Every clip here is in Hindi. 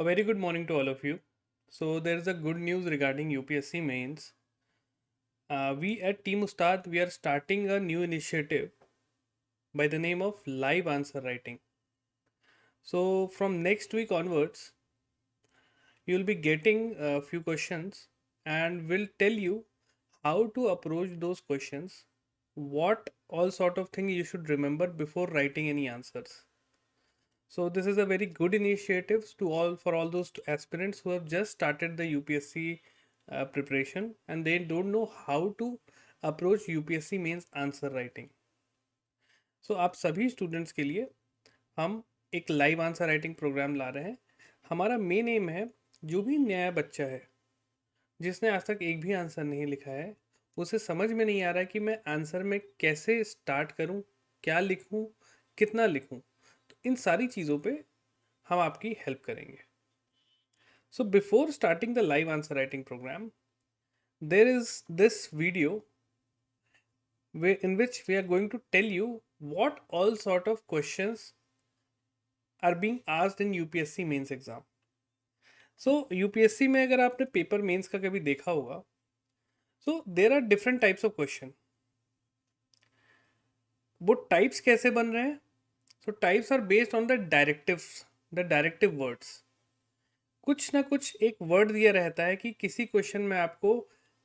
A very good morning to all of you. So there is a good news regarding UPSC mains. We at Team Ustad we are starting a new initiative by the name of live answer writing. So from next week onwards, you will be getting a few questions and will tell you how to approach those questions, what all sort of thing you should remember before writing any answers. So this is a very good initiative to all for all those aspirants who have just started the UPSC preparation and they don't know how to approach UPSC means answer writing. So आप सभी स्टूडेंट्स के लिए हम एक लाइव आंसर राइटिंग प्रोग्राम ला रहे हैं. हमारा मेन एम है जो भी नया बच्चा है जिसने आज तक एक भी आंसर नहीं लिखा है, उसे समझ में नहीं आ रहा है कि मैं आंसर में कैसे स्टार्ट करूं, क्या लिखूं, कितना लिखूं, तो इन सारी चीज़ों पे हम आपकी हेल्प करेंगे. So before starting the live answer writing program, there is this video in which we are going to tell you what all sort of questions are being asked in UPSC mains exam. So UPSC में अगर आपने पेपर मेंस का कभी देखा होगा, so there are different types of question. वो types कैसे बन रहे हैं? So types are based on the directives, the directive words. कुछ ना कुछ एक वर्ड दिया रहता है कि किसी क्वेश्चन में आपको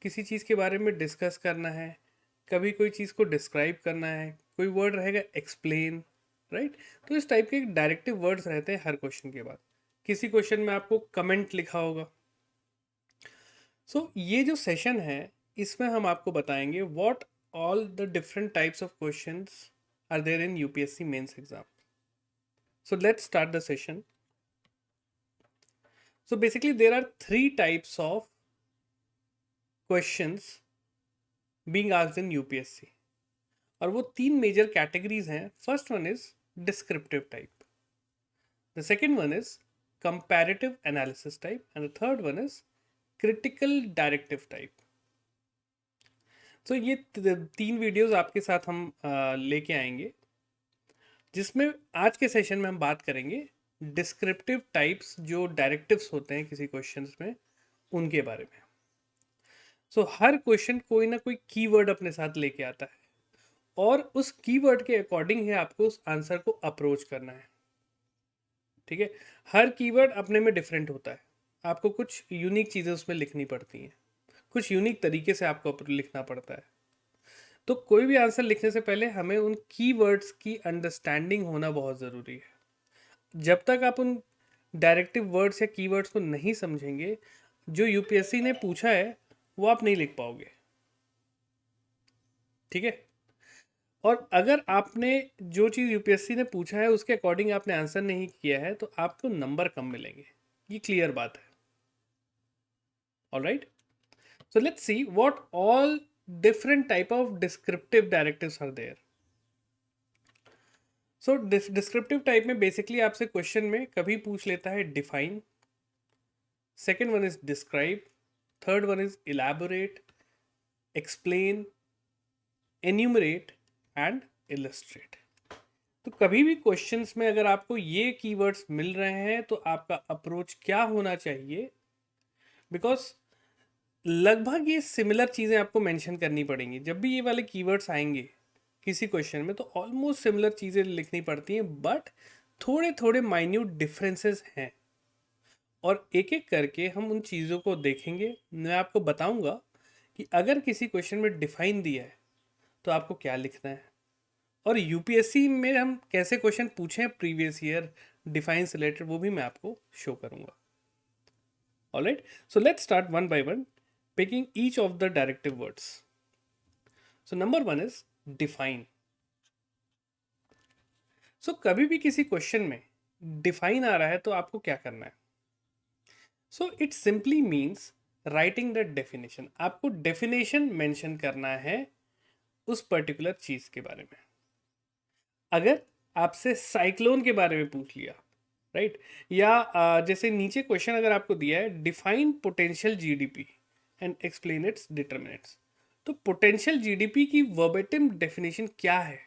किसी चीज़ के बारे में डिस्कस करना है, कभी कोई चीज़ को डिस्क्राइब करना है, कोई वर्ड रहेगा एक्सप्लेन, राइट. तो इस टाइप के डायरेक्टिव वर्ड्स रहते हैं हर क्वेश्चन के बाद. किसी क्वेश्चन में आपको कमेंट लिखा होगा. सो ये जो सेशन है इसमें हम आपको बताएंगे what all the different types of questions are there in UPSC mains exam. So let's start the session. So basically there are three types of questions being asked in UPSC और वो तीन मेजर कैटेगरीज हैं. First one is descriptive type, the second one is comparative analysis type and the third one is critical directive type. तो ये तीन वीडियोस आपके साथ हम लेके आएंगे जिसमें आज के सेशन में हम बात करेंगे डिस्क्रिप्टिव टाइप्स जो डायरेक्टिव्स होते हैं किसी क्वेश्चंस में उनके बारे में. सो हर क्वेश्चन कोई ना कोई कीवर्ड अपने साथ लेके आता है और उस कीवर्ड के अकॉर्डिंग ही आपको उस आंसर को अप्रोच करना है. ठीक है, हर कीवर्ड अपने में डिफरेंट होता है. आपको कुछ यूनिक चीज़ें उसमें लिखनी पड़ती हैं, कुछ यूनिक तरीके से आपको लिखना पड़ता है. तो कोई भी आंसर लिखने से पहले हमें उन कीवर्ड्स की अंडरस्टैंडिंग होना बहुत ज़रूरी है. जब तक आप उन डायरेक्टिव वर्ड्स या कीवर्ड्स को नहीं समझेंगे जो यूपीएससी ने पूछा है वो आप नहीं लिख पाओगे. ठीक है, और अगर आपने जो चीज़ यूपीएससी ने पूछा है उसके अकॉर्डिंग आपने आंसर नहीं किया है तो आपको नंबर कम मिलेंगे. ये क्लियर बात है. Alright, so let's see what all different type of descriptive directives are there. So descriptive type में बेसिकली आपसे क्वेश्चन में कभी पूछ लेता है define, second one is describe, third one is elaborate, explain, enumerate and illustrate. तो कभी भी क्वेश्चंस में अगर आपको ये कीवर्ड्स मिल रहे हैं तो आपका अप्रोच क्या होना चाहिए, बिकॉज लगभग ये सिमिलर चीज़ें आपको मेंशन करनी पड़ेंगी. जब भी ये वाले कीवर्ड्स आएंगे किसी क्वेश्चन में तो ऑलमोस्ट सिमिलर चीज़ें लिखनी पड़ती हैं, बट थोड़े थोड़े माइन्यूट डिफरेंसेस हैं और एक एक करके हम उन चीज़ों को देखेंगे. मैं आपको बताऊंगा कि अगर किसी क्वेश्चन में डिफाइन दिया है तो आपको क्या लिखना है, और यूपीएससी में हम कैसे क्वेश्चन पूछे प्रीवियस ईयर डिफाइन से रिलेटेड वो भी मैं आपको शो करूंगा. Alright, so let's start one by one picking each of the directive words. So number one is define. So कभी भी किसी क्वेश्चन में डिफाइन आ रहा है तो आपको क्या करना है. So it simply means writing the definition. आपको डेफिनेशन मेंशन करना है उस पर्टिकुलर चीज़ के बारे में. अगर आपसे साइक्लोन के बारे में पूछ लिया, राइट, या जैसे नीचे क्वेश्चन अगर आपको दिया है define potential GDP and explain it's determinants, तो पोटेंशियल जीडीपी की वर्बेटिम डेफिनेशन क्या है.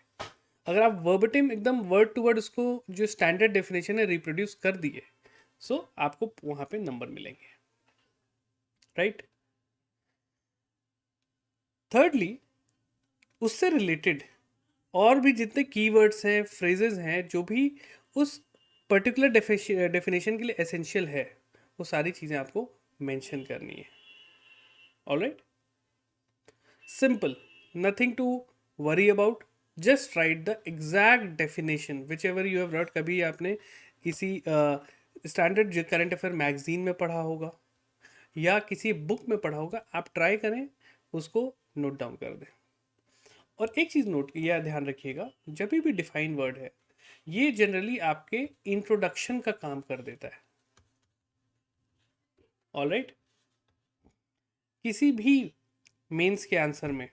अगर आप वर्बेटिम एकदम वर्ड टू वर्ड उसको जो स्टैंडर्ड डेफिनेशन है रिप्रोड्यूस कर दिए सो आपको वहां पे नंबर मिलेंगे, राइट। थर्डली, उससे रिलेटेड और भी जितने कीवर्ड्स हैं, फ्रेजेस हैं, जो भी उस पर्टिकुलर डेफिनेशन के लिए एसेंशियल है, वो सारी चीज़ें आपको मेंशन करनी है। Alright, simple, nothing to worry about, just write the exact definition whichever you have wrote. कभी आपने किसी स्टैंडर्ड करंट अफेयर मैगजीन में पढ़ा होगा या किसी बुक में पढ़ा होगा, आप ट्राई करें, उसको नोट डाउन कर दें। और एक चीज़ नोट या ध्यान रखिएगा, जब भी डिफाइन वर्ड है, ये जनरली आपके इंट्रोडक्शन का काम कर देता है। ऑलराइट, किसी भी मेंस के आंसर में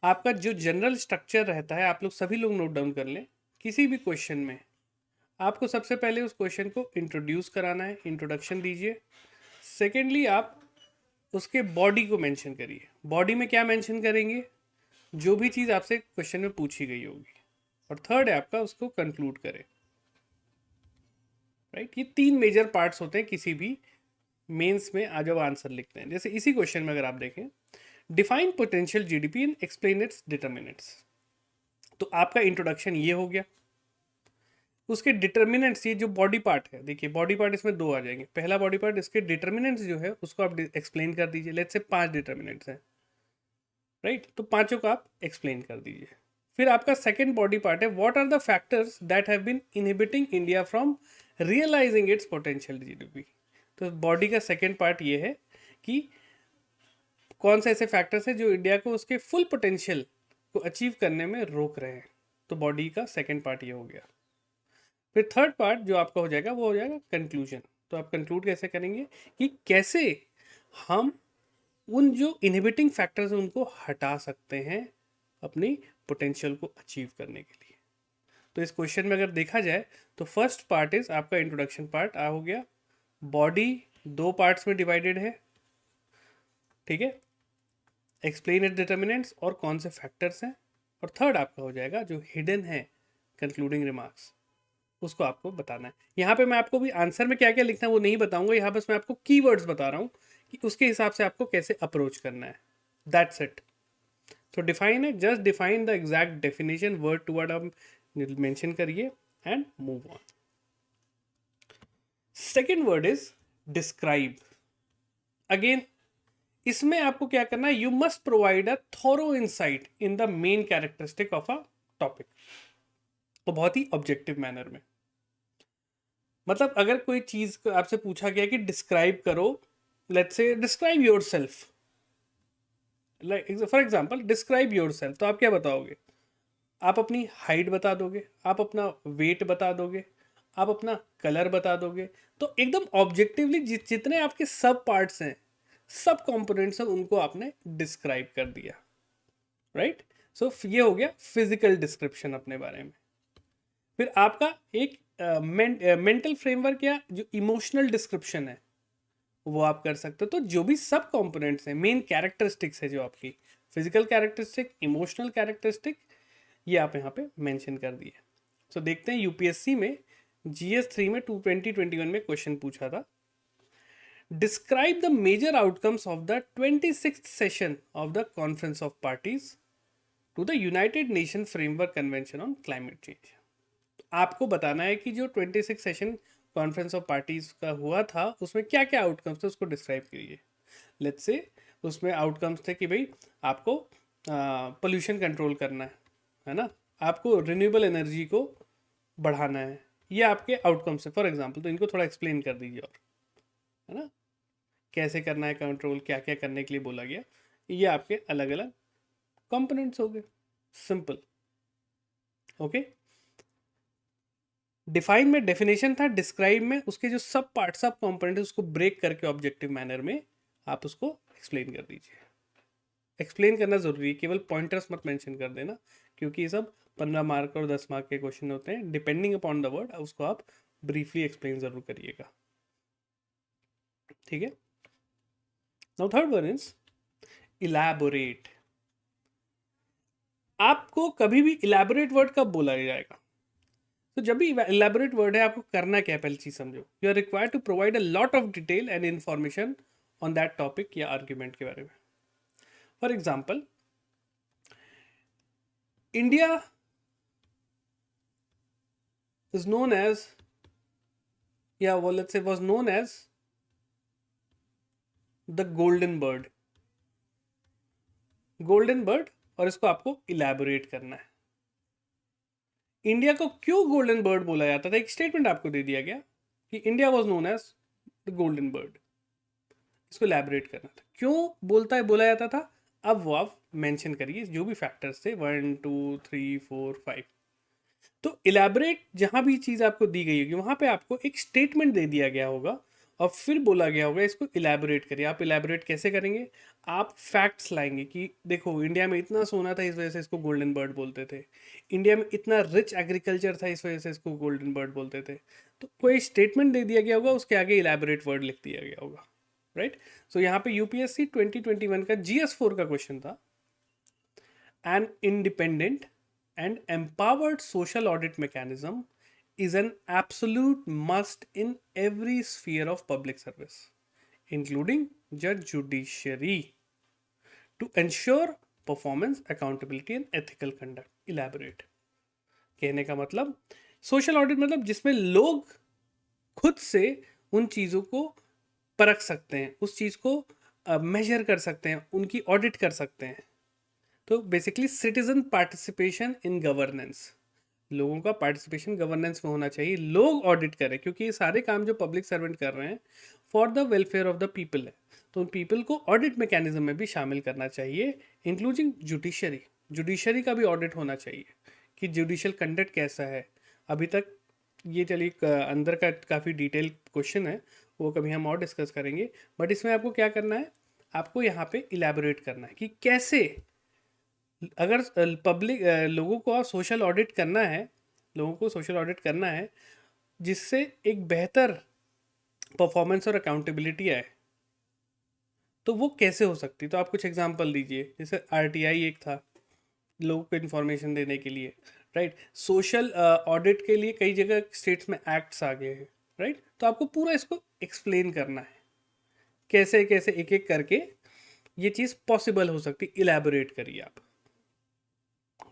आपका जो जनरल स्ट्रक्चर रहता है, आप लोग सभी लोग नोट डाउन कर लें। किसी भी क्वेश्चन में आपको सबसे पहले उस क्वेश्चन को इंट्रोड्यूस कराना है, इंट्रोडक्शन दीजिए। सेकेंडली, आप उसके बॉडी को मेंशन करिए। बॉडी में क्या मेंशन करेंगे? जो भी चीज़ आपसे क्वेश्चन में पूछी गई होगी। और थर्ड है आपका, उसको कंक्लूड करें, राइट। ये 3 मेजर पार्ट्स होते हैं किसी भी मेंस में आज जब आंसर लिखते हैं। जैसे इसी क्वेश्चन में अगर आप देखें, define potential GDP and explain it's determinants, तो आपका इंट्रोडक्शन ये हो गया। उसके डिटर्मिनेंट्स, ये जो बॉडी पार्ट है, देखिए बॉडी पार्ट इसमें 2 आ जाएंगे। पहला बॉडी पार्ट, इसके डिटर्मिनेंट्स जो है उसको आप एक्सप्लेन कर दीजिए। लेट्स से 5 डिटर्मिनेंट्स हैं, राइट, तो पांचों को आप एक्सप्लेन कर दीजिए। फिर आपका सेकेंड बॉडी पार्ट है, what are the factors that have been inhibiting India from realising its potential GDP. तो बॉडी का सेकेंड पार्ट ये है कि कौन से ऐसे फैक्टर्स हैं जो इंडिया को उसके फुल पोटेंशियल को अचीव करने में रोक रहे हैं। तो बॉडी का सेकेंड पार्ट ये हो गया। फिर थर्ड पार्ट जो आपका हो जाएगा वो हो जाएगा कंक्लूजन। तो आप कंक्लूड कैसे करेंगे कि कैसे हम उन जो इनहिबिटिंग फैक्टर्स हैं उनको हटा सकते हैं अपनी पोटेंशियल को अचीव करने के लिए। तो इस क्वेश्चन में अगर देखा जाए तो फर्स्ट पार्ट इज आपका इंट्रोडक्शन पार्ट हो गया। बॉडी 2 पार्ट्स में डिवाइडेड है, ठीक है, एक्सप्लेन इट डिटर्मिनेंट्स और कौन से फैक्टर्स हैं। और थर्ड आपका हो जाएगा जो हिडन है कंक्लूडिंग रिमार्क्स, उसको आपको बताना है। यहाँ पे मैं आपको भी आंसर में क्या क्या लिखना है वो नहीं बताऊंगा, यहाँ बस मैं आपको कीवर्ड्स बता रहा हूँ कि उसके हिसाब से आपको कैसे अप्रोच करना है। That's it. तो डिफाइन है, just define the exact definition, word to word आप मेंशन करिए and move on. Second word is describe. Again इसमें आपको क्या करना है, you must provide a thorough insight in the main characteristic of a topic, और बहुत ही ऑब्जेक्टिव मैनर में। मतलब अगर कोई चीज आपसे पूछा गया कि डिस्क्राइब करो, let's say describe yourself, for example describe yourself, तो आप क्या बताओगे? आप अपनी हाइट बता दोगे, आप अपना वेट बता दोगे, आप अपना कलर बता दोगे। तो एकदम ऑब्जेक्टिवली जितने आपके सब पार्ट्स हैं, सब कंपोनेंट्स हैं, उनको आपने डिस्क्राइब कर दिया, राइट। सो ये हो गया फिजिकल डिस्क्रिप्शन अपने बारे में। फिर आपका एक मेंटल फ्रेमवर्क या जो इमोशनल डिस्क्रिप्शन है वो आप कर सकते हो। तो जो भी सब कंपोनेंट्स हैं, मेन कैरेक्टरिस्टिक्स है जो आपकी, फिजिकल कैरेक्टरिस्टिक, इमोशनल कैरेक्टरिस्टिक, ये आप यहाँ पे मेंशन कर दिए। सो देखते हैं यूपीएससी में जीएस 3 में 2021 में क्वेश्चन पूछा था, describe the major outcomes of the 26th session of the conference of parties to the United Nation framework convention on climate change. आपको बताना है कि जो 26 सेशन कॉन्फ्रेंस ऑफ पार्टीज का हुआ था उसमें क्या क्या आउटकम्स थे, उसको डिस्क्राइब करिए। लेट्स से उसमें आउटकम्स थे कि भाई आपको पोल्यूशन कंट्रोल करना है ना, आपको रिन्यूएबल एनर्जी को बढ़ाना है, ये आपके आउटकम्स है फॉर एग्जांपल। तो इनको थोड़ा एक्सप्लेन कर दीजिए, और है ना, कैसे करना है कंट्रोल, क्या क्या करने के लिए बोला गया, ये आपके अलग अलग कंपोनेंट्स हो गए। Simple, okay. डिफाइन में डेफिनेशन था, डिस्क्राइब में उसके जो सब पार्ट, सब कंपोनेंट है, उसको ब्रेक करके ऑब्जेक्टिव मैनर में आप उसको एक्सप्लेन कर दीजिए। एक्सप्लेन करना जरूरी है, केवल पॉइंटर्स मत मेंशन कर देना, क्योंकि ये सब 15 मार्क और 10 मार्क के क्वेश्चन होते हैं। डिपेंडिंग अपॉन द वर्ड उसको आप ब्रीफली एक्सप्लेन जरूर करिएगा, ठीक है। Now third one is elaborate. आपको कभी भी इलैबोरेट वर्ड कब बोला जाएगा? तो जब भी इलेबोरेट वर्ड है, आपको करना क्या है पहली चीज समझो, you are required to provide a lot of detail and information on that topic या आर्ग्यूमेंट के बारे में. For example, India is known as, yeah, well, let's say was known as the golden bird. Golden bird, और इसको आपको इलेबोरेट करना है. इंडिया को क्यों गोल्डन बर्ड बोला जाता था, एक स्टेटमेंट आपको दे दिया गया कि India was known as the golden bird. इसको इलेबोरेट करना था, क्यों बोला जाता था. अब वो आप मेंशन करिए जो भी फैक्टर्स थे, 1 2 3 4 5. तो इलेबोरेट जहां भी चीज़ आपको दी गई होगी वहां पे आपको एक स्टेटमेंट दे दिया गया होगा और फिर बोला गया होगा इसको इलेबोरेट करिए. आप इलेबोरेट कैसे करेंगे, आप फैक्ट्स लाएंगे कि देखो इंडिया में इतना सोना था इस वजह से इसको गोल्डन बर्ड बोलते थे, इंडिया में इतना रिच एग्रीकल्चर था इस वजह से इसको गोल्डन बर्ड बोलते थे. तो कोई स्टेटमेंट दे दिया गया होगा, उसके आगे इलेबोरेट वर्ड लिख दिया गया होगा. राइट. सो यहाँ पे यूपीएससी 2021 का GS4 का क्वेश्चन था, an independent and empowered social audit mechanism is an absolute must in every sphere of public service, including judiciary, to ensure performance, accountability and ethical conduct. Elaborate. कहने का मतलब, सोशल ऑडिट मतलब जिसमें लोग खुद से उन चीज़ों को परख सकते हैं, उस चीज़ को मेजर कर सकते हैं, उनकी ऑडिट कर सकते हैं. तो basically citizen participation in governance, लोगों का पार्टिसिपेशन गवर्नेंस में होना चाहिए, लोग ऑडिट करें, क्योंकि ये सारे काम जो पब्लिक सर्वेंट कर रहे हैं for the welfare of the people है, तो उन पीपल को ऑडिट मैकेनिज्म में भी शामिल करना चाहिए, इंक्लूडिंग जुडिशरी का भी ऑडिट होना चाहिए कि जुडिशियल कंडक्ट कैसा है. अभी तक ये चलिए अंदर का काफ़ी डिटेल क्वेश्चन है, वो कभी हम और डिस्कस करेंगे, बट इसमें आपको क्या करना है, आपको यहाँ पे इलेबोरेट करना है कि कैसे, अगर पब्लिक लोगों को सोशल ऑडिट करना है, लोगों को सोशल ऑडिट करना है जिससे एक बेहतर परफॉर्मेंस और अकाउंटेबिलिटी आए, तो वो कैसे हो सकती. तो आप कुछ एग्जांपल दीजिए. जैसे आरटीआई एक था लोगों को इन्फॉर्मेशन देने के लिए, राइट. सोशल ऑडिट के लिए कई जगह स्टेट्स में एक्ट्स आ गए हैं, राइट. तो आपको पूरा इसको एक्सप्लेन करना है कैसे कैसे एक एक करके ये चीज़ पॉसिबल हो सकती. इलेबोरेट करिए आप.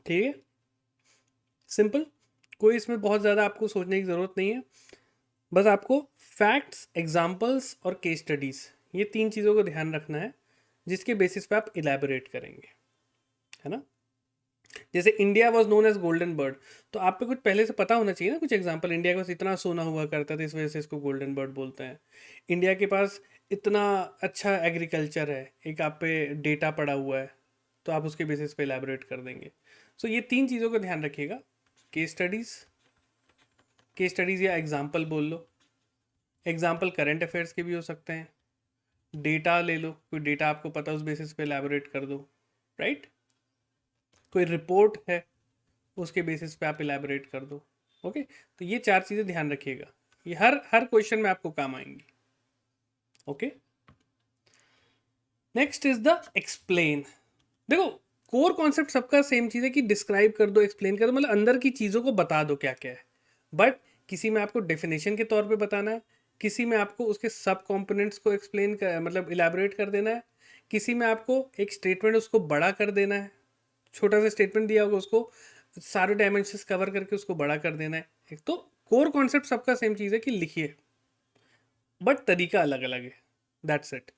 ठीक है, सिंपल, कोई इसमें बहुत ज़्यादा आपको सोचने की ज़रूरत नहीं है. बस आपको फैक्ट्स, एग्जाम्पल्स और केस स्टडीज़, ये 3 चीज़ों को ध्यान रखना है जिसके बेसिस पे आप इलेबोरेट करेंगे, है ना. जैसे India was known as golden bird, तो आप पे कुछ पहले से पता होना चाहिए ना, कुछ एग्जांपल. इंडिया के पास इतना सोना हुआ करता था इस वजह से इसको गोल्डन बर्ड बोलते हैं. इंडिया के पास इतना अच्छा एग्रीकल्चर है, एक आप पे डेटा पड़ा हुआ है, तो आप उसके बेसिस पे इलेबोरेट कर देंगे. सो ये 3 चीज़ों का ध्यान रखिएगा. केस स्टडीज़ या एग्जाम्पल बोल लो. एग्जाम्पल करंट अफेयर्स के भी हो सकते हैं. डेटा ले लो, कोई डेटा आपको पता उस बेसिस पे इलेबोरेट कर दो, राइट. कोई रिपोर्ट है उसके बेसिस पे आप इलेबोरेट कर दो. ओके, तो ये 4 चीज़ें ध्यान रखिएगा, ये हर क्वेश्चन में आपको काम आएंगी. Okay, next is the explain. देखो, कोर कॉन्सेप्ट सबका सेम चीज़ है कि डिस्क्राइब कर दो, एक्सप्लेन कर दो, मतलब अंदर की चीज़ों को बता दो क्या क्या है. बट किसी में आपको डेफिनेशन के तौर पे बताना है, किसी में आपको उसके सब कंपोनेंट्स को एक्सप्लेन कर, मतलब इलेबोरेट कर देना है, किसी में आपको एक स्टेटमेंट उसको बड़ा कर देना है, छोटा सा स्टेटमेंट दिया होगा उसको सारे डायमेंशंस कवर करके उसको बड़ा कर देना है. एक तो कोर कॉन्सेप्ट सबका सेम चीज़ है कि लिखिए, बट तरीका अलग अलग है. That's it.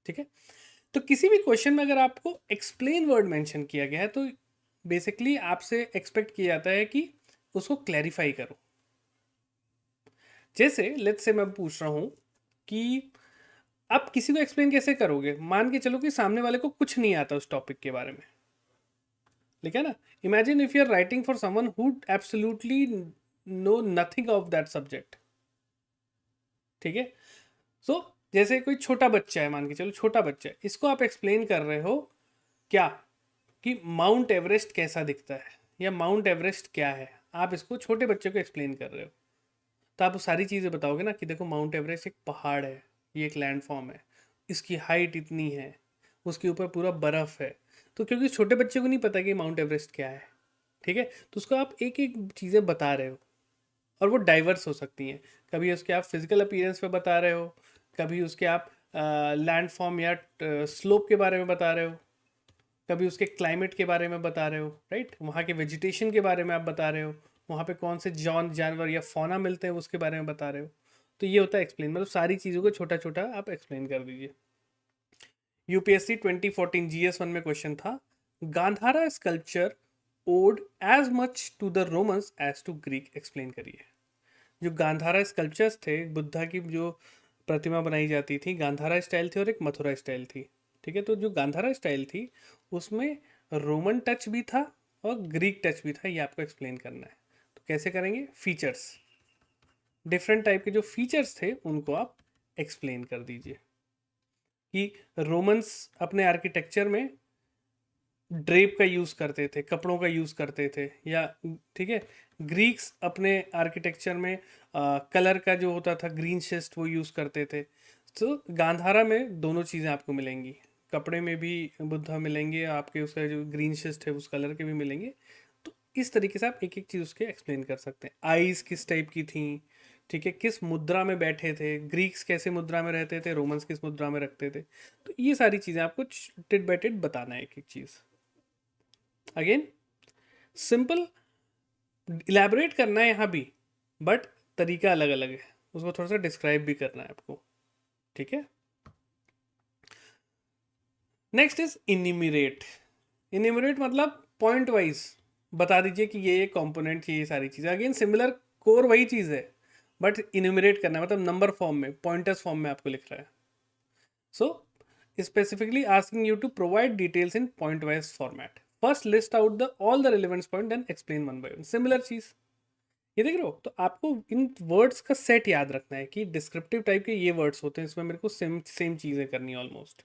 ठीक है. तो किसी भी क्वेश्चन में अगर आपको एक्सप्लेन वर्ड मेंशन किया गया है तो बेसिकली आपसे एक्सपेक्ट किया जाता है कि उसको क्लैरिफाई करो. जैसे लेट्स से मैं पूछ रहा हूं कि आप किसी को एक्सप्लेन कैसे करोगे. मान के चलो कि सामने वाले को कुछ नहीं आता उस टॉपिक के बारे में, ठीक है ना. Imagine if you are writing for someone who absolutely know nothing of that subject. ठीक है. सो जैसे कोई छोटा बच्चा है, मान के चलो छोटा बच्चा है, इसको आप एक्सप्लेन कर रहे हो क्या कि माउंट एवरेस्ट कैसा दिखता है या माउंट एवरेस्ट क्या है. आप इसको छोटे बच्चे को एक्सप्लेन कर रहे हो, तो आप सारी चीज़ें बताओगे ना कि देखो माउंट एवरेस्ट एक पहाड़ है, ये एक लैंडफॉर्म है, इसकी हाइट इतनी है, उसके ऊपर पूरा बर्फ़ है. तो क्योंकि छोटे बच्चे को नहीं पता कि माउंट एवरेस्ट क्या है, ठीक है, तो उसको आप एक एक चीज़ें बता रहे हो. और वो डाइवर्स हो सकती हैं। कभी उसके आप फिजिकल अपीयरेंस पे बता रहे हो, कभी उसके आप लैंड फॉर्म या स्लोप के बारे में बता रहे हो, कभी उसके क्लाइमेट के बारे में बता रहे हो, राइट, वहाँ के वेजिटेशन के बारे में आप बता रहे हो, वहाँ पे कौन से जानवर या फौना मिलते हैं उसके बारे में बता रहे हो। तो ये होता है एक्सप्लेन, मतलब सारी चीज़ों को छोटा छोटा आप एक्सप्लेन कर दीजिए। यूपीएससी 2014 GS1 में क्वेश्चन था, Gandhara sculpture owed as much to the Romans as to Greek, explain करिए। जो गांधारा स्कल्पचर्स थे, बुद्धा की जो प्रतिमा बनाई जाती थी, गांधारा स्टाइल थी और एक मथुरा स्टाइल थी। ठीक है, तो जो गांधारा स्टाइल थी उसमें रोमन टच भी था और ग्रीक टच भी था, ये आपको एक्सप्लेन करना है। तो कैसे करेंगे, फीचर्स, डिफरेंट टाइप के जो फीचर्स थे उनको आप एक्सप्लेन कर दीजिए। कि रोमन्स अपने आर्किटेक्चर में ड्रेप का यूज़ करते थे, कपड़ों का यूज़ करते थे, या ठीक है, ग्रीक्स अपने आर्किटेक्चर में कलर का जो होता था ग्रीन शिस्ट वो यूज़ करते थे। तो गांधारा में दोनों चीज़ें आपको मिलेंगी, कपड़े में भी बुद्धा मिलेंगे आपके, उसका जो ग्रीन शिस्ट है उस कलर के भी मिलेंगे। तो इस तरीके से आप एक एक चीज़ उसके एक्सप्लेन कर सकते हैं। आईज किस टाइप की थी, ठीक है, किस मुद्रा में बैठे थे, ग्रीक्स कैसे मुद्रा में रहते थे, रोमन्स किस मुद्रा में रखते थे। तो ये सारी चीज़ें आपको टिट बाय टिट बताना है, एक एक चीज़। अगेन सिंपल इलेबोरेट करना है यहाँ भी, बट तरीका अलग अलग है, उसको थोड़ा सा डिस्क्राइब भी करना है आपको। ठीक है, नेक्स्ट इज इनिमिरेट। इनिमिरेट मतलब पॉइंट वाइज बता दीजिए कि ये कंपोनेंट, ये सारी चीज़ें, अगेन सिमिलर कोर वही चीज़ है, बट इनिमिरेट करना है, मतलब नंबर फॉर्म में, पॉइंटर्स फॉर्म में आपको लिख रहा है। सो specifically asking you to provide details in point wise format. First list out the all the relevant point, then explain one by one. Similar चीज, ये देख रहे हो, तो आपको इन वर्ड्स का सेट याद रखना है कि डिस्क्रिप्टिव टाइप के ये वर्ड्स होते हैं, इसमें मेरे को सेम सेम चीज़ें करनी है almost,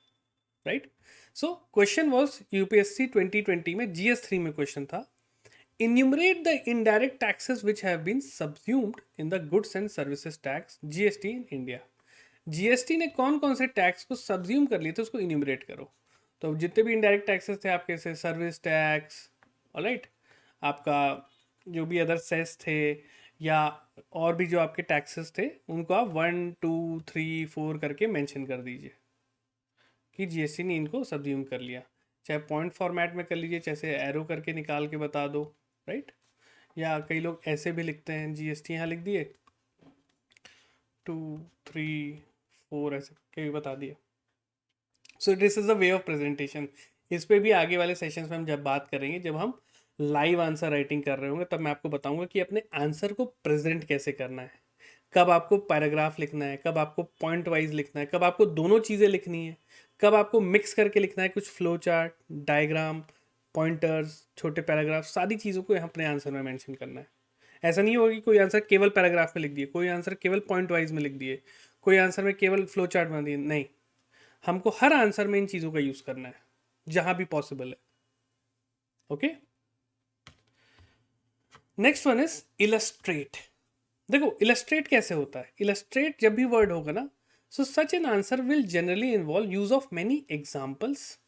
right. So question was UPSC 2020 में GS3 में क्वेश्चन था, enumerate the indirect taxes which have been subsumed in the goods and services tax GST in India. GST ने कौन कौन से टैक्स को सब्ज्यूम कर लिए थे उसको इन्यूमरेट करो। तो जितने भी इनडायरेक्ट टैक्सेस थे आपके, से सर्विस टैक्स, ऑलराइट, आपका जो भी अदर सेस थे, या और भी जो आपके टैक्सेस थे, उनको आप 1 2 3 4 करके मेंशन कर दीजिए कि जीएसटी ने इनको सब्ज्यूम कर लिया। चाहे पॉइंट फॉर्मेट में कर लीजिए, जैसे एरो करके निकाल के बता दो, राइट, या कई लोग ऐसे भी लिखते हैं, जीएसटी यहाँ लिख दिए 2 3 4 ऐसे के भी बता दिए। So this is the way of presentation. इस पे भी आगे वाले सेशंस में हम जब बात करेंगे, जब हम लाइव आंसर राइटिंग कर रहे होंगे, तब मैं आपको बताऊंगा कि अपने आंसर को प्रेजेंट कैसे करना है, कब आपको पैराग्राफ लिखना है, कब आपको पॉइंट वाइज लिखना है, कब आपको दोनों चीज़ें लिखनी है, कब आपको मिक्स करके लिखना है, कुछ फ्लो चार्ट, डायग्राम, पॉइंटर्स, छोटे पैराग्राफ, सारी चीज़ों को अपने आंसर में मेंशन करना है। ऐसा नहीं होगा कि कोई आंसर केवल पैराग्राफ में लिख दिए, कोई आंसर केवल पॉइंट वाइज में लिख दिए, कोई आंसर में केवल फ्लो चार्ट बना दिए, नहीं, हमको हर आंसर में इन चीज़ों का यूज़ करना है जहां भी पॉसिबल है। Okay, next one is illustrate. देखो इलस्ट्रेट कैसे होता है, इलस्ट्रेट जब भी वर्ड होगा ना, so such an answer will generally involve use of many examples,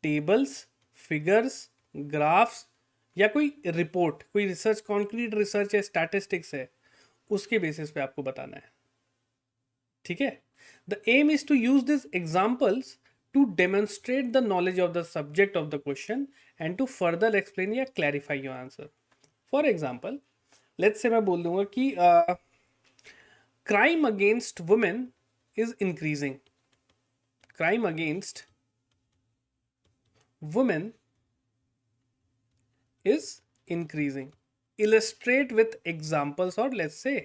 tables, figures, graphs, या कोई रिपोर्ट, कोई रिसर्च, कॉन्क्रीट रिसर्च है, स्टैटिस्टिक्स है, उसके बेसिस पे आपको बताना है। ठीक है, the aim is to use this examples to demonstrate the knowledge of the subject of the question and to further explain या clarify your answer. For example, let's say मैं बोल दूंगा कि crime against women is increasing. Crime against women is increasing. Illustrate with examples, और let's say,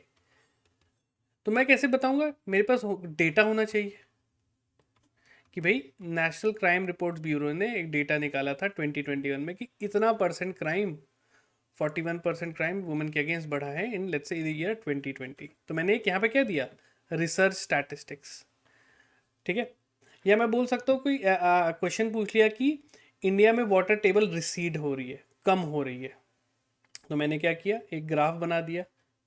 तो मैं कैसे बताऊंगा, मेरे पास डेटा होना चाहिए कि भाई नेशनल क्राइम रिपोर्ट ब्यूरो ने एक डेटा निकाला था 2021 में कि इतना परसेंट क्राइम, 41% क्राइम वुमेन के अगेंस्ट बढ़ा है इन लेट्स से ईयर 2020। तो मैंने एक यहाँ पे क्या दिया, रिसर्च स्टैटिस्टिक्स। ठीक है, या मैं बोल सकता हूँ कोई क्वेश्चन पूछ लिया कि इंडिया में वाटर टेबल रिसीड हो रही है, कम हो रही है, तो मैंने क्या किया, एक ग्राफ बना दिया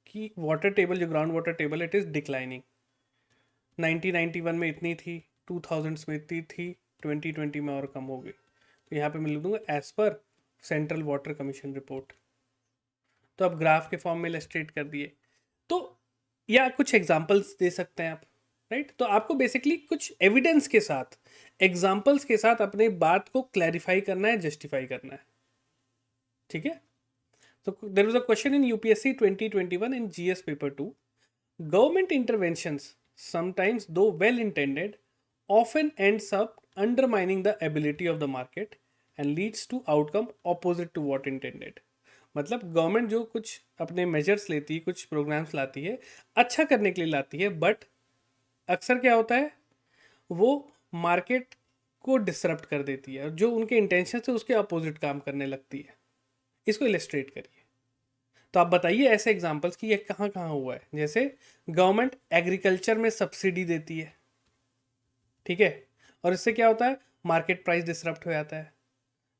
कि वाटर टेबल, जो ground water table, it is declining. 1991 में इतनी थी, 2000s में इतनी थी, 2020 में और कम हो गई। तो यहाँ पे मैं लिख दूंगा as per central water commission report. तो अब ग्राफ के फॉर्म में इलस्ट्रेट कर दिए। तो या कुछ एग्जांपल्स दे सकते हैं आप, राइट? तो आपको बेसिकली कुछ एविडेंस के साथ, एग्जांपल्स के साथ अपनी बात को क्लैरिफाई करना है, जस्टिफाई करना है, ठीक है? तो there was a question in UPSC 2021 in GS paper 2, government interventions, sometimes though well intended, often ends up undermining the ability of the market and leads to outcome opposite to what intended. मतलब गवर्नमेंट जो कुछ अपने मेजर्स लेती है, कुछ प्रोग्राम्स लाती है, अच्छा करने के लिए लाती है, बट अक्सर क्या होता है, वो मार्केट को डिसरप्ट कर देती है और जो उनके इंटेंशन से उसके अपोजिट काम करने लगती है. इसको इलस्ट्रेट करिए. तो आप बताइए ऐसे एग्जांपल्स कि ये कहाँ कहाँ हुआ है. जैसे गवर्नमेंट एग्रीकल्चर में सब्सिडी देती है, ठीक है, और इससे क्या होता है, मार्केट प्राइस डिसरप्ट हो जाता है.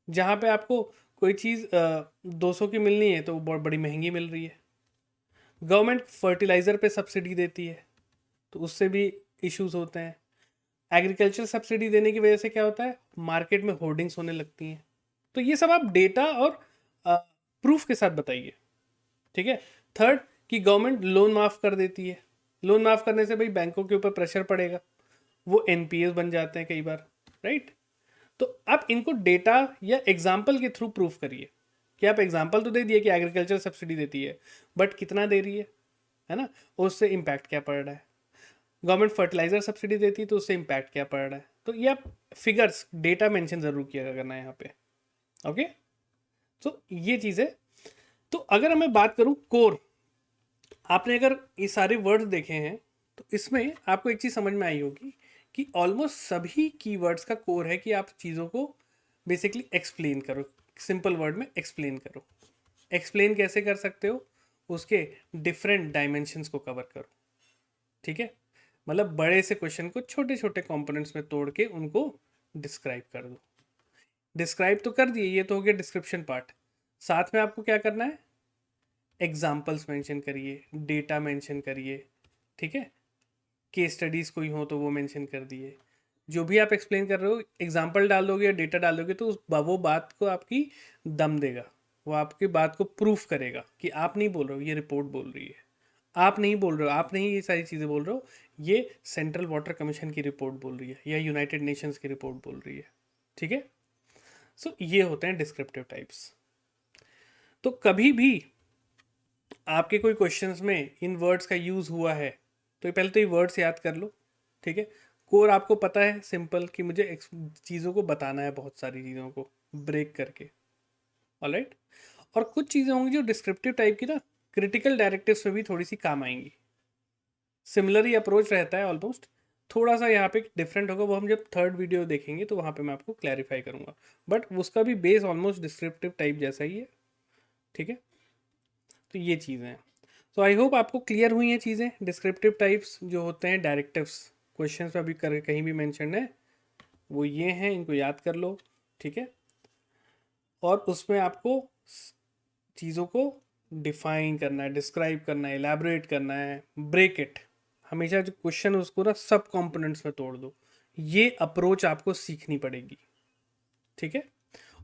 जहाँ पे आपको कोई चीज़ 200 की मिलनी है तो वो बहुत बड़ी महंगी मिल रही है. गवर्नमेंट फर्टिलाइज़र पे सब्सिडी देती है तो उससे भी इश्यूज होते हैं. एग्रीकल्चर सब्सिडी देने की वजह से क्या होता है, मार्केट में होर्डिंग्स होने लगती हैं. तो ये सब आप डेटा और प्रूफ के साथ बताइए, ठीक है. थर्ड, कि गवर्नमेंट लोन माफ़ कर देती है. लोन माफ़ करने से भाई बैंकों के ऊपर प्रेशर पड़ेगा, वो एनपीएस बन जाते हैं कई बार, राइट? तो आप इनको डेटा या एग्जाम्पल के थ्रू प्रूफ करिए कि आप एग्जाम्पल तो दे दिए कि एग्रीकल्चर सब्सिडी देती है, बट कितना दे रही है ना, उससे इम्पैक्ट क्या पड़ रहा है. गवर्नमेंट फर्टिलाइजर सब्सिडी देती है तो उससे इम्पैक्ट क्या पड़ रहा है. तो ये आप फिगर्स, डेटा मेंशन ज़रूर किया करना है यहाँ पे, ओके. तो ये चीज़ है. तो अगर मैं बात करूँ कोर, आपने अगर ये सारे वर्ड्स देखे हैं तो इसमें आपको एक चीज़ समझ में आई होगी कि ऑलमोस्ट सभी कीवर्ड्स का कोर है कि आप चीज़ों को बेसिकली एक्सप्लेन करो, सिंपल वर्ड में एक्सप्लेन करो. एक्सप्लेन कैसे कर सकते हो, उसके डिफरेंट डायमेंशंस को कवर करो, ठीक है. मतलब बड़े से क्वेश्चन को छोटे छोटे कंपोनेंट्स में तोड़ के उनको डिस्क्राइब कर दो. डिस्क्राइब तो कर दिए, ये तो हो गया डिस्क्रिप्शन पार्ट. साथ में आपको क्या करना है, एग्जाम्पल्स मेंशन करिए, डेटा मेंशन करिए, ठीक है. केस स्टडीज़ कोई हो तो वो मेंशन कर दिए. जो भी आप एक्सप्लेन कर रहे हो, एग्जाम्पल डाल दोगे या डेटा डाल दोगे तो वो बात को आपकी दम देगा, वो आपकी बात को प्रूफ करेगा कि आप नहीं बोल रहे हो, ये रिपोर्ट बोल रही है. आप नहीं बोल रहे हो, आप नहीं ये सारी चीज़ें बोल रहे हो, ये सेंट्रल वाटर कमीशन की रिपोर्ट बोल रही है या यूनाइटेड नेशंस की रिपोर्ट बोल रही है, ठीक है. सो ये होते हैं डिस्क्रिप्टिव टाइप्स. तो कभी भी आपके कोई क्वेश्चंस में इन वर्ड्स का यूज़ हुआ है तो पहले तो ये वर्ड्स याद कर लो, ठीक है. कोर आपको पता है सिंपल कि मुझे चीज़ों को बताना है, बहुत सारी चीज़ों को ब्रेक करके, ऑलराइट. और कुछ चीज़ें होंगी जो डिस्क्रिप्टिव टाइप की ना क्रिटिकल डायरेक्टिव्स में भी थोड़ी सी काम आएंगी. सिमिलर ही अप्रोच रहता है ऑलमोस्ट, थोड़ा सा यहाँ पे डिफरेंट होगा, वो हम जब थर्ड वीडियो देखेंगे तो वहाँ पे मैं आपको क्लैरिफाई करूँगा, बट उसका भी बेस ऑलमोस्ट डिस्क्रिप्टिव टाइप जैसा ही है, ठीक है. तो ये चीज़ें हैं. तो आई होप आपको क्लियर हुई हैं चीज़ें. डिस्क्रिप्टिव टाइप्स जो होते हैं डायरेक्टिव्स, क्वेश्चन में अभी कर कहीं भी मेंशन है, वो ये हैं, इनको याद कर लो, ठीक है. और उसमें आपको चीज़ों को डिफाइन करना है, डिस्क्राइब करना है, एलैबोरेट करना है, ब्रेक इट. हमेशा जो क्वेश्चन है उसको ना सब कंपोनेंट्स में तोड़ दो. ये अप्रोच आपको सीखनी पड़ेगी, ठीक है.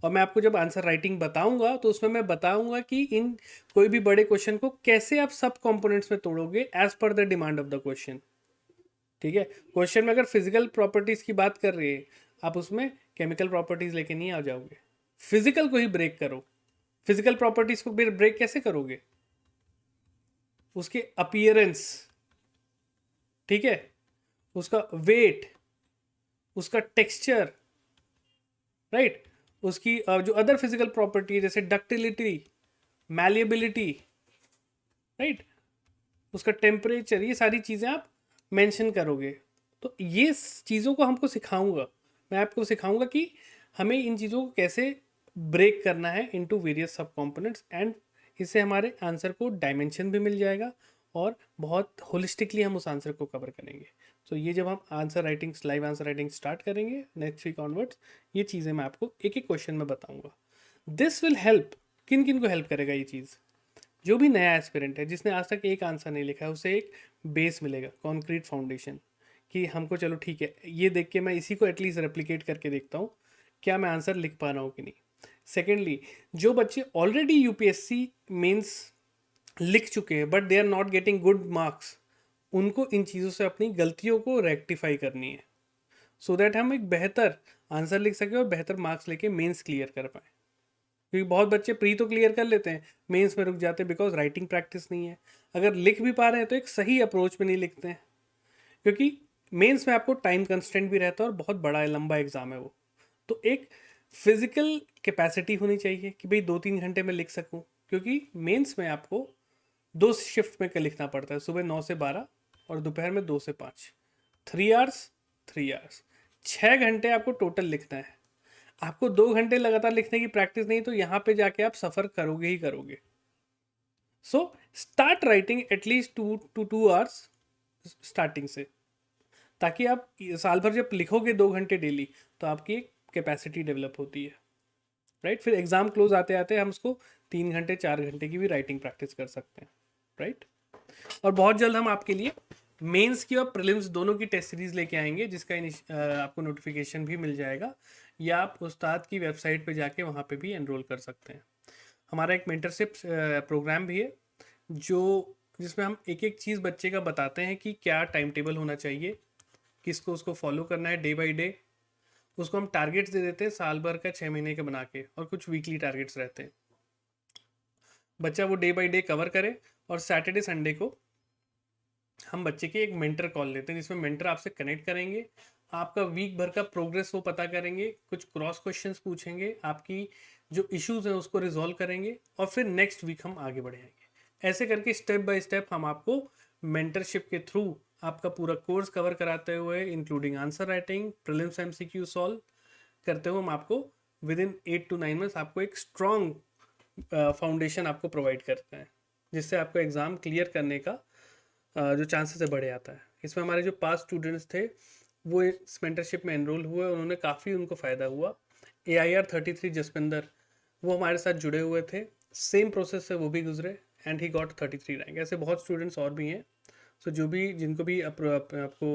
और मैं आपको जब आंसर राइटिंग बताऊंगा तो उसमें मैं बताऊंगा कि इन कोई भी बड़े क्वेश्चन को कैसे आप सब कंपोनेंट्स में तोड़ोगे as per the demand of the question, ठीक है. क्वेश्चन में अगर फिजिकल प्रॉपर्टीज की बात कर रही है, आप उसमें केमिकल प्रॉपर्टीज लेके नहीं आ जाओगे. फिजिकल को ही ब्रेक करो. फिजिकल प्रॉपर्टीज को ब्रेक कैसे करोगे, उसके अपीयरेंस, ठीक है, उसका वेट, उसका टेक्सचर, राइट, उसकी जो अदर फिजिकल प्रॉपर्टी है जैसे डक्टिलिटी, मैलिएबिलिटी, राइट, उसका टेम्परेचर, ये सारी चीज़ें आप मेंशन करोगे. तो ये चीज़ों को हमको सिखाऊंगा, मैं आपको सिखाऊंगा कि हमें इन चीज़ों को कैसे ब्रेक करना है इनटू वेरियस सब कंपोनेंट्स, एंड इससे हमारे आंसर को डायमेंशन भी मिल जाएगा और बहुत होलिस्टिकली हम उस आंसर को कवर करेंगे. तो ये जब हम answer writing, live answer writing start करेंगे नेक्स्ट वीक ऑनवर्ड्स, ये चीज़ें मैं आपको एक एक क्वेश्चन में बताऊंगा. This will help. किन किन को हेल्प करेगा ये चीज़, जो भी नया एस्पिरेंट है जिसने आज तक एक आंसर नहीं लिखा है, उसे एक बेस मिलेगा, कॉन्क्रीट फाउंडेशन, कि हमको चलो ठीक है, ये देख के मैं इसी को एटलीस्ट रेप्लिकेट करके देखता हूँ क्या मैं आंसर लिख पा रहा हूँ कि नहीं. सेकेंडली, जो बच्चे ऑलरेडी यूपीएससी मेंस लिख चुके हैं but they are not getting good marks, उनको इन चीज़ों से अपनी गलतियों को रेक्टिफाई करनी है, सो दैट हम एक बेहतर आंसर लिख सकें और बेहतर मार्क्स लेके मेंस क्लियर कर पाएँ। क्योंकि बहुत बच्चे प्री तो क्लियर कर लेते हैं, मेंस में रुक जाते हैं बिकॉज राइटिंग प्रैक्टिस नहीं है। अगर लिख भी पा रहे हैं तो एक सही अप्रोच में नहीं लिखते हैं, क्योंकि मेंस में आपको टाइम कंस्टेंट भी रहता है और बहुत बड़ा लंबा एग्जाम है वो। तो एक फिजिकल कैपेसिटी होनी चाहिए कि भाई 2-3 घंटे में लिख सकूं, क्योंकि मेंस में आपको 2 शिफ्ट में लिखना पड़ता है, सुबह 9 से 12 और दोपहर में 2 से 5, 3 आवर्स 3 आवर्स, 6 घंटे आपको टोटल लिखना है। आपको 2 घंटे लगातार लिखने की प्रैक्टिस नहीं तो यहाँ पे जाके आप सफ़र करोगे ही करोगे। So start writing at least 2 to 2 hours starting से, ताकि आप साल भर जब लिखोगे 2 घंटे डेली तो आपकी एक कैपेसिटी डेवलप होती है, राइट। फिर एग्जाम क्लोज आते आते हम उसको 3 घंटे 4 घंटे की भी राइटिंग प्रैक्टिस कर सकते हैं, राइट। और बहुत जल्द हम आपके लिए मेंस की और प्रीलिम्स दोनों की टेस्ट सीरीज लेके आएंगे, जिसका आपको नोटिफिकेशन भी मिल जाएगा, या आप उस्ताद की वेबसाइट पे जाके वहाँ पे भी एनरोल कर सकते हैं। हमारा एक मेंटरशिप प्रोग्राम भी है जो जिसमें हम एक एक चीज़ बच्चे का बताते हैं कि क्या टाइम टेबल होना चाहिए, किसको उसको फॉलो करना है डे बाई डे। उसको हम टारगेट्स दे देते हैं साल भर का 6 महीने के बना के, और कुछ वीकली टारगेट्स रहते हैं। बच्चा वो डे बाई डे कवर करे, और सैटरडे संडे को हम बच्चे की एक मेंटर कॉल लेते हैं, जिसमें मेंटर आपसे कनेक्ट करेंगे, आपका वीक भर का प्रोग्रेस वो पता करेंगे, कुछ क्रॉस क्वेश्चंस पूछेंगे, आपकी जो इश्यूज हैं उसको रिजॉल्व करेंगे, और फिर नेक्स्ट वीक हम आगे बढ़ेंगे। ऐसे करके स्टेप बाय स्टेप हम आपको मेंटरशिप के थ्रू आपका पूरा कोर्स कवर कराते हुए, including answer writing, prelims MCQ solve करते हुए, हम आपको विद इन 8 to 9 मंथ्स आपको एक स्ट्रॉन्ग फाउंडेशन आपको प्रोवाइड करते हैं, जिससे आपको एग्ज़ाम क्लियर करने का जो चांसेस है बढ़ जाता है। इसमें हमारे जो पास स्टूडेंट्स थे वो इस मेंटरशिप में एनरोल हुए, उन्होंने काफ़ी उनको फ़ायदा हुआ। AIR 33 जसपिंदर, वो हमारे साथ जुड़े हुए थे, सेम प्रोसेस से वो भी गुजरे एंड ही गॉट 33 रैंक। ऐसे बहुत स्टूडेंट्स और भी हैं। सो जो भी जिनको भी आपको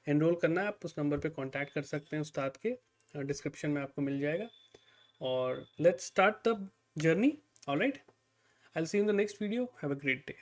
एनरोल करना है, आप उस नंबर पे कांटेक्ट कर सकते हैं उस्ताद के, डिस्क्रिप्शन में आपको मिल जाएगा। और let's start the journey. Alright, I will see you in the next video. Have a great day.